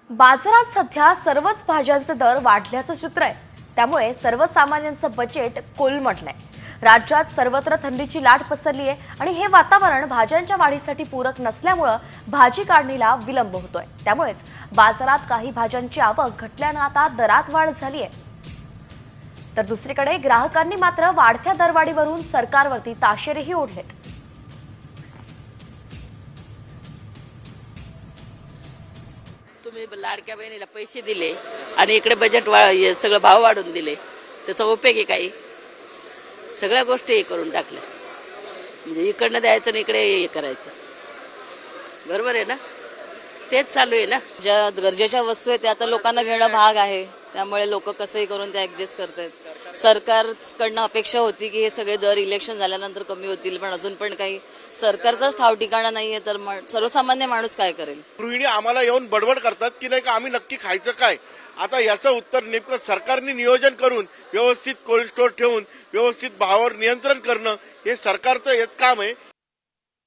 बाजारात सध्या सर्वच भाज्यांचे दर वाढल्याचं चित्र आहे. त्यामुळे सर्वसामान्यांचं बजेट कोलमडलंय. राज्यात सर्वत्र थंडीची लाट पसरली आहे आणि हे वातावरण भाज्यांच्या वाढीसाठी पूरक नसल्यामुळे भाजी काढणीला विलंब होतोय. त्यामुळेच बाजारात काही भाज्यांची आवक घटल्यानं आता दरात वाढ झाली आहे. तर दुसरीकडे ग्राहकांनी मात्र वाढत्या दरवाढीवरून सरकारवरती ताशेरेही ओढलेत. तुम्ही लाडक्या बहिणीला पैसे दिले आणि इकडे बजेट सगळं भाव वाढून दिले, त्याचा उपयोग आहे काही? सगळ्या गोष्टी हे करून टाकल्या, म्हणजे इकडनं द्यायचं आणि इकडे हे करायचं. बरोबर आहे ना? तेच चालू आहे ना. ज्या गरजेच्या वस्तू आहेत त्या आता लोकांना घेणं भाग आहे. त्यामुळे लोक कसंही करून ते ऍडजस्ट करतात. सरकारकडनं अपेक्षा होती की हे सगळे दर इलेक्शन झाल्यानंतर कमी होतील, पण अजून पण काही सरकारचाच ठाव ठिकाणा नाहीये. तर सर्वसामान्य माणूस काय करेल? गृहिणी आम्हाला येऊन बडबड करतात की नाही का आम्ही नक्की खायचं काय. आता याचं उत्तर नेमकं सरकारने नियोजन करून व्यवस्थित कोल्ड स्टोअर ठेवून व्यवस्थित भावावर नियंत्रण करणं हे सरकारचं एक काम आहे.